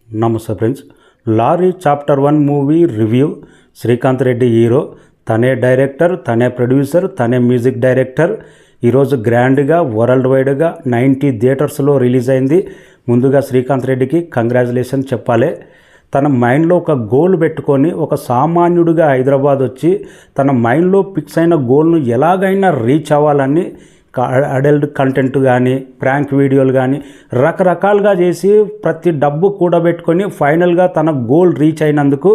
నమస్తే friends. Lorry chapter 1 movie review. Srikanth Reddy hero, తనే director, తనే ప్రొడ్యూసర్, తనే మ్యూజిక్ డైరెక్టర్. ఈరోజు గ్రాండ్గా వరల్డ్ వైడ్గా 90 థియేటర్స్లో రిలీజ్ అయింది. ముందుగా శ్రీకాంత్ రెడ్డికి కంగ్రాచులేషన్ చెప్పాలి. తన మైండ్లో ఒక గోల్ పెట్టుకొని ఒక సామాన్యుడిగా హైదరాబాద్ వచ్చి తన మైండ్లో ఫిక్స్ అయిన గోల్ను ఎలాగైనా రీచ్ అవ్వాలని అడల్ట్ కంటెంట్ కానీ ప్రాంక్ వీడియోలు కానీ రకరకాలుగా చేసి ప్రతి డబ్బు కూడబెట్టుకొని ఫైనల్గా తన గోల్ రీచ్ అయినందుకు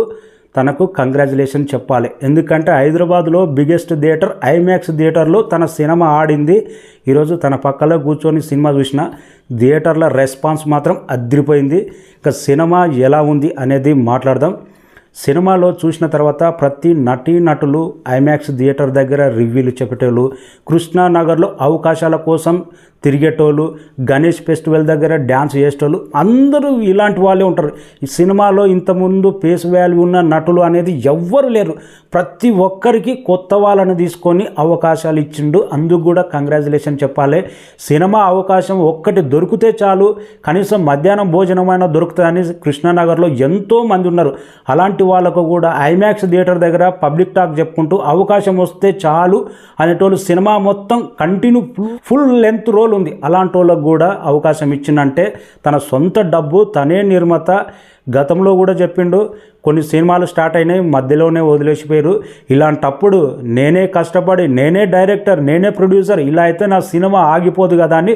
తనకు కంగ్రాచులేషన్ చెప్పాలి. ఎందుకంటే హైదరాబాద్లో బిగ్గెస్ట్ థియేటర్ ఐమాక్స్ థియేటర్లో తన సినిమా ఆడింది. ఈరోజు తన పక్కలో కూర్చొని సినిమా చూసిన థియేటర్ల రెస్పాన్స్ మాత్రం అదిరిపోయింది. ఇక సినిమా ఎలా ఉంది అనేది మాట్లాడదాం. సినిమాలో చూసిన తర్వాత ప్రతి నటీనటులు ఐమాక్స్ థియేటర్ దగ్గర రివ్యూలు చెప్పేటోళ్ళు, కృష్ణానగర్లో అవకాశాల కోసం తిరిగేటోళ్ళు, గణేష్ ఫెస్టివల్ దగ్గర డ్యాన్స్ చేసేటోళ్ళు అందరూ ఇలాంటి వాళ్ళే ఉంటారు. ఈ సినిమాలో ఇంతకుముందు ఫేస్ వాల్యూ ఉన్న నటులు అనేది ఎవ్వరు లేరు. ప్రతి ఒక్కరికి కొత్త వాళ్ళని తీసుకొని అవకాశాలు ఇచ్చిండు. అందుకు కూడా కంగ్రాచులేషన్ చెప్పాలి. సినిమా అవకాశం ఒక్కటి దొరికితే చాలు, కనీసం మధ్యాహ్నం భోజనమైనా దొరుకుతుందని కృష్ణానగర్లో ఎంతోమంది ఉన్నారు. అలాంటి వాళ్ళకు కూడా ఐమాక్స్ థియేటర్ దగ్గర పబ్లిక్ టాక్ చెప్పుకుంటూ అవకాశం వస్తే చాలు అనేటోళ్ళు సినిమా మొత్తం కంటిన్యూ ఫుల్ లెంత్ రోల్ ఉంది. అలాంటి వాళ్ళకు కూడా అవకాశం ఇచ్చిందంటే తన సొంత డబ్బు, తనే నిర్మాత. గతంలో కూడా చెప్పిండు, కొన్ని సినిమాలు స్టార్ట్ అయినాయి మధ్యలోనే వదిలేసిపోయారు. ఇలాంటప్పుడు నేనే కష్టపడి నేనే డైరెక్టర్, నేనే ప్రొడ్యూసర్, ఇలా అయితే నా సినిమా ఆగిపోదు కదా అని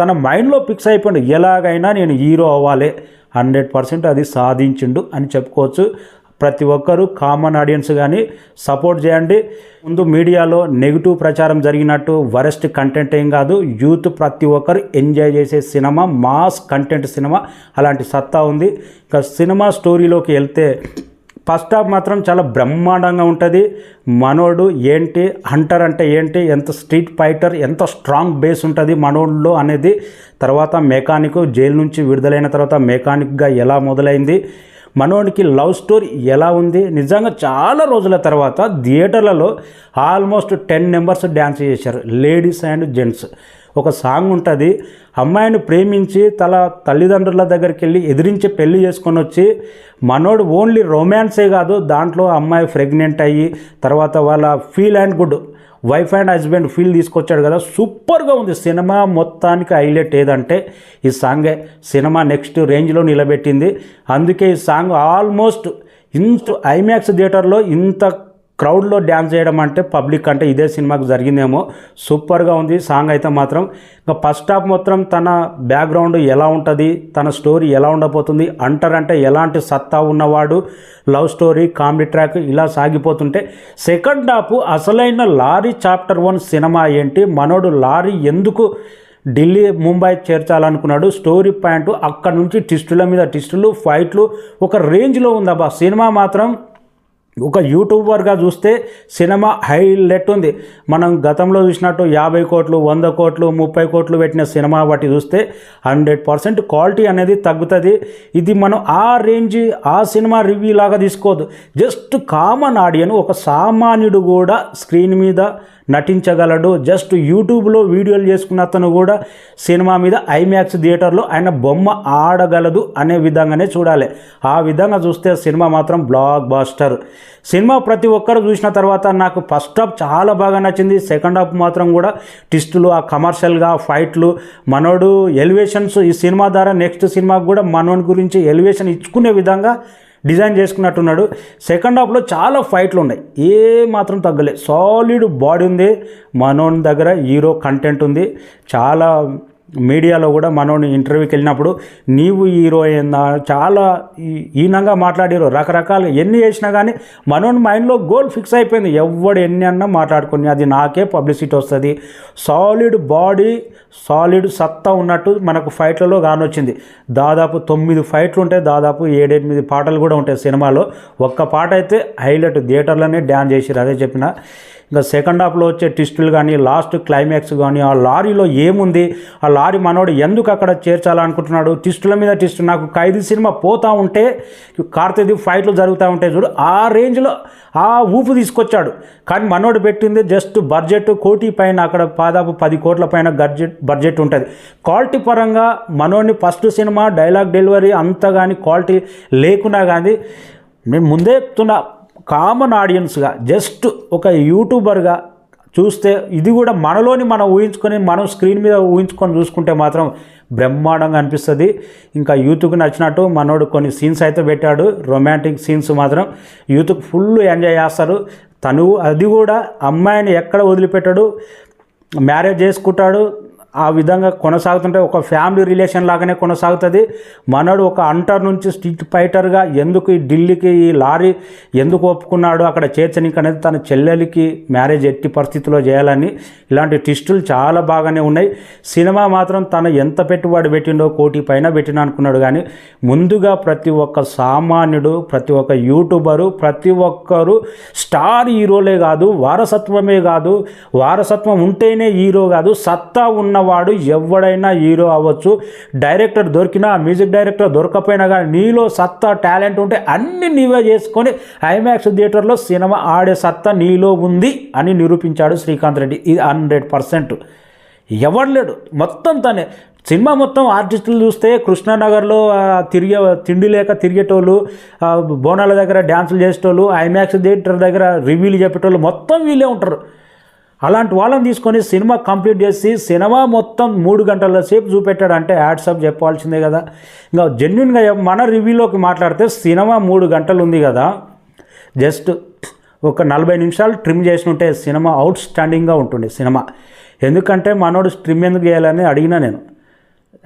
తన మైండ్లో ఫిక్స్ అయిపోయిండు. ఎలాగైనా నేను హీరో అవ్వాలి, 100% అది సాధించిండు అని చెప్పుకోవచ్చు. ప్రతి ఒక్కరూ కామన్ ఆడియన్స్ కానీ సపోర్ట్ చేయండి. ముందు మీడియాలో నెగిటివ్ ప్రచారం జరిగినట్టు వరస్ట్ కంటెంట్ ఏం కాదు. యూత్ ప్రతి ఒక్కరు ఎంజాయ్ చేసే సినిమా, మాస్ కంటెంట్ సినిమా, అలాంటి సత్తా ఉంది. ఇక సినిమా స్టోరీలోకి వెళ్తే ఫస్ట్ హాఫ్ మాత్రం చాలా బ్రహ్మాండంగా ఉంటుంది. మనోడు ఏంటి, హంటర్ అంటే ఏంటి, ఎంత స్ట్రీట్ ఫైటర్, ఎంత స్ట్రాంగ్ బేస్ ఉంటుంది మనోడ్లో అనేది, తర్వాత మెకానిక్ జైలు నుంచి విడుదలైన తర్వాత మెకానిక్గా ఎలా మొదలైంది, మనోడికి లవ్ స్టోరీ ఎలా ఉంది. నిజంగా చాలా రోజుల తర్వాత థియేటర్లలో ఆల్మోస్ట్ 10 మెంబర్స్ డ్యాన్స్ చేశారు, లేడీస్ అండ్ జెంట్స్. ఒక సాంగ్ ఉంటుంది, అమ్మాయిని ప్రేమించి తల్లిదండ్రుల దగ్గరికి వెళ్ళి ఎదిరించి పెళ్లి చేసుకొని వచ్చి మనోడు ఓన్లీ రొమాన్సే కాదు, దాంట్లో అమ్మాయి ప్రెగ్నెంట్ అయ్యి తర్వాత వాళ్ళ feel and good wife and husband feel తీసుకొచ్చాడు కదా. సూపర్గా ఉంది సినిమా. మొత్తానికి హైలైట్ ఏదంటే ఈ సాంగే సినిమా నెక్స్ట్ రేంజ్లో నిలబెట్టింది. అందుకే ఈ సాంగ్ ఆల్మోస్ట్ ఐమాక్స్ థియేటర్లో ఇంత క్రౌడ్లో డ్యాన్స్ చేయడం అంటే పబ్లిక్ అంటే ఇదే సినిమాకు జరిగిందేమో. సూపర్గా ఉంది సాంగ్ అయితే మాత్రం. ఇంకా ఫస్ట్ హాఫ్ మొత్తం తన బ్యాక్గ్రౌండ్ ఎలా ఉంటుంది, తన స్టోరీ ఎలా ఉండబోతుంది, అంటే ఎలాంటి సత్తా ఉన్నవాడు, లవ్ స్టోరీ, కామెడీ ట్రాక్ ఇలా సాగిపోతుంటే సెకండ్ హాఫ్ అసలైన లారీ చాప్టర్ 1 సినిమా ఏంటి, మనోడు లారీ ఎందుకు ఢిల్లీ ముంబై చేర్చాలనుకున్నాడు, స్టోరీ పాయింట్, అక్కడ నుంచి ట్విస్టుల మీద ట్విస్టులు, ఫైట్లు ఒక రేంజ్లో ఉందబ్బా. సినిమా మాత్రం ఒక యూట్యూబర్గా చూస్తే సినిమా హైలైట్ ఉంది. మనం గతంలో చూసినట్టు 50 కోట్లు, 100 కోట్లు, 30 కోట్లు పెట్టిన సినిమా బట్టి చూస్తే 100% క్వాలిటీ అనేది తగ్గుతుంది. ఇది మనం ఆ రేంజ్ ఆ సినిమా రివ్యూ లాగా తీసుకోవద్దు. జస్ట్ కామన్ ఆడియన్, ఒక సామాన్యుడు కూడా స్క్రీన్ మీద నటించగలడు. జస్ట్ యూట్యూబ్లో వీడియోలు చేసుకున్న అతను కూడా సినిమా మీద ఐమాక్స్ థియేటర్లో ఆయన బొమ్మ ఆడగలదు అనే విధంగానే చూడాలి. ఆ విధంగా చూస్తే సినిమా మాత్రం బ్లాక్ బాస్టర్ సినిమా. ప్రతి ఒక్కరు చూసిన తర్వాత నాకు ఫస్ట్ హాఫ్ చాలా బాగా నచ్చింది. సెకండ్ హాఫ్ మాత్రం కూడా ట్విస్టులు, ఆ కమర్షియల్గా ఫైట్లు, మనోడు ఎలివేషన్స్ ఈ సినిమా ద్వారా నెక్స్ట్ సినిమాకు కూడా మనోడి గురించి ఎలివేషన్ ఇచ్చుకునే విధంగా డిజైన్ చేసుకున్నట్టున్నాడు. సెకండ్ హాఫ్లో చాలా ఫైట్లు ఉన్నాయి, ఏ మాత్రం తగ్గలే. సాలిడ్ బాడీ ఉంది మనోని దగ్గర, హీరో కంటెంట్ ఉంది. చాలా మీడియాలో కూడా మనోని ఇంటర్వ్యూకి వెళ్ళినప్పుడు నీవు హీరో ఏందా చాలా ఈనంగా మాట్లాడారు. రకరకాలు ఎన్ని చేసినా కానీ మనోని మైండ్లో గోల్ ఫిక్స్ అయిపోయింది. ఎవడు ఎన్ని అన్నా మాట్లాడుకుని అది నాకే పబ్లిసిటీ వస్తుంది. సాలిడ్ బాడీ, సాలిడ్ సత్తా ఉన్నట్టు మనకు ఫైట్లలో కానొచ్చింది. దాదాపు 9 ఫైట్లు ఉంటాయి, దాదాపు 7-8 పాటలు కూడా ఉంటాయి సినిమాలో. ఒక్క పాట అయితే హైలైట్, థియేటర్లోనే డ్యాన్స్ చేసిరు, అదే చెప్పిన. ఇంకా సెకండ్ హాఫ్లో వచ్చే ట్విస్టులు కానీ లాస్ట్ క్లైమాక్స్ కానీ ఆ లారీలో ఏముంది, ఆ లారీ మనోడు ఎందుకు అక్కడ చేర్చాలనుకుంటున్నాడు, ట్విస్టుల మీద ట్విస్ట్. నాకు ఖైదీ సినిమా పోతూ ఉంటే కార్తీక్ ఫైట్లు జరుగుతూ ఉంటాయి చూడు, ఆ రేంజ్లో ఆ ఊపు తీసుకొచ్చాడు. కానీ మనోడు పెట్టింది జస్ట్ బడ్జెట్ 1 కోటి పైన, అక్కడ దాదాపు 10 కోట్ల పైన బడ్జెట్ ఉంటుంది. క్వాలిటీ పరంగా మనోడిని ఫస్ట్ సినిమా డైలాగ్ డెలివరీ అంతా కానీ క్వాలిటీ లేకున్నా కానీ నేను ముందే చెప్తున్నా, కామన్ ఆడియన్స్గా జస్ట్ ఒక యూట్యూబర్గా చూస్తే ఇది కూడా మనలోని మనం ఊహించుకొని మనం స్క్రీన్ మీద ఊహించుకొని చూసుకుంటే మాత్రం బ్రహ్మాండంగా అనిపిస్తుంది. ఇంకా యూత్కి నచ్చినట్టు మనోడు కొన్ని సీన్స్ అయితే పెట్టాడు, రొమాంటిక్ సీన్స్ మాత్రం యూత్కి ఫుల్ ఎంజాయ్ చేస్తారు. తను అది కూడా అమ్మాయిని ఎక్కడ వదిలిపెట్టాడు, మ్యారేజ్ చేసుకుంటాడు. ఆ విధంగా కొనసాగుతుంటే ఒక ఫ్యామిలీ రిలేషన్ లాగానే కొనసాగుతుంది. మనోడు ఒక అంటర్ నుంచి స్ట్రీట్ ఫైటర్గా ఎందుకు ఈ ఢిల్లీకి ఈ లారీ ఎందుకు ఒప్పుకున్నాడు అక్కడ చేర్చనికి అనేది, తన చెల్లెలికి మ్యారేజ్ ఎట్టి పరిస్థితిలో చేయాలని, ఇలాంటి ట్విస్టులు చాలా బాగానే ఉన్నాయి. సినిమా మాత్రం తను ఎంత పెట్టుబడి పెట్టిండో 1 కోటి పైన పెట్టిన అనుకున్నాడు. కానీ ముందుగా ప్రతి ఒక్క సామాన్యుడు, ప్రతి ఒక్క యూట్యూబరు, ప్రతి ఒక్కరు స్టార్ హీరోలే కాదు, వారసత్వమే కాదు, వారసత్వం ఉంటేనే హీరో కాదు, సత్తా ఉన్న వాడు ఎవడైనా హీరో అవ్వచ్చు. డైరెక్టర్ దొరికినా, మ్యూజిక్ డైరెక్టర్ దొరకపోయినా కానీ నీలో సత్తా టాలెంట్ ఉంటే అన్ని నీవే చేసుకొని ఐమాక్స్ థియేటర్లో సినిమా ఆడే సత్తా నీలో ఉంది అని నిరూపించాడు శ్రీకాంత్ రెడ్డి. ఇది 100%. ఎవడు లేడు, మొత్తం తనే. సినిమా మొత్తం ఆర్టిస్టులు చూస్తే కృష్ణానగర్లో తిండి లేక తిరిగేటోళ్ళు, బోనాల దగ్గర డ్యాన్సులు చేసేటోళ్ళు, ఐమాక్స్ థియేటర్ దగ్గర రివ్యూలు చెప్పేటోళ్ళు మొత్తం వీళ్ళే ఉంటారు. అలాంటి వాళ్ళని తీసుకొని సినిమా కంప్లీట్ చేసి సినిమా మొత్తం 3 గంటల సేపు చూపెట్టాడంటే యాడ్సప్ చెప్పాల్సిందే కదా. ఇంకా జెన్యున్గా మన రివ్యూలోకి మాట్లాడితే సినిమా 3 గంటలు ఉంది కదా, జస్ట్ ఒక 40 నిమిషాలు ట్రిమ్ చేసినట్టే సినిమా అవుట్ స్టాండింగ్గా ఉంటుంది సినిమా. ఎందుకంటే మనోడు ట్రిమ్ ఎందుకు చేయాలని అడిగినా నేను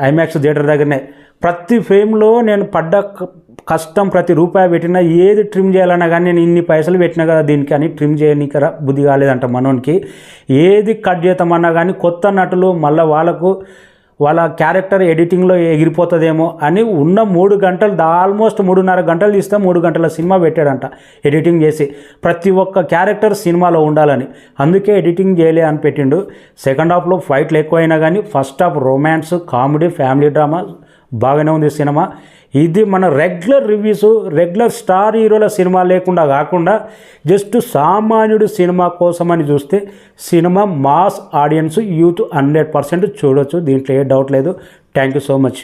ఐమాక్స్ థియేటర్ దగ్గరనే. ప్రతి ఫ్రేమ్లో నేను పడ్డ కష్టం, ప్రతి రూపాయి పెట్టినా, ఏది ట్రిమ్ చేయాలన్నా కానీ నేను ఇన్ని పైసలు పెట్టినా కదా దీనికి అని ట్రిమ్ చేయనీకి బుద్ధి కాలేదంట మనోనికి. ఏది కట్ చేద్దామన్నా కానీ కొత్త నటులు మళ్ళీ వాళ్ళ క్యారెక్టర్ ఎడిటింగ్లో ఎగిరిపోతుందేమో అని ఉన్న 3 గంటలు, ఆల్మోస్ట్ 3.5 గంటలు తీస్తే 3 గంటల సినిమా పెట్టాడంట ఎడిటింగ్ చేసి. ప్రతి ఒక్క క్యారెక్టర్ సినిమాలో ఉండాలని, అందుకే ఎడిటింగ్ చేయలే అని పెట్టిండు. సెకండ్ హాఫ్లో ఫైట్లు ఎక్కువైనా కానీ first half romance, comedy, family drama బాగానే ఉంది సినిమా. ఇది మన రెగ్యులర్ రివ్యూస్, రెగ్యులర్ స్టార్ హీరోల సినిమా లేకుండా కాకుండా జస్ట్ సామాన్యుడు సినిమా కోసమని చూస్తే సినిమా మాస్ ఆడియన్స్, యూత్ 100% చూడొచ్చు. దీంట్లో ఏ డౌట్ లేదు. Thank you so much.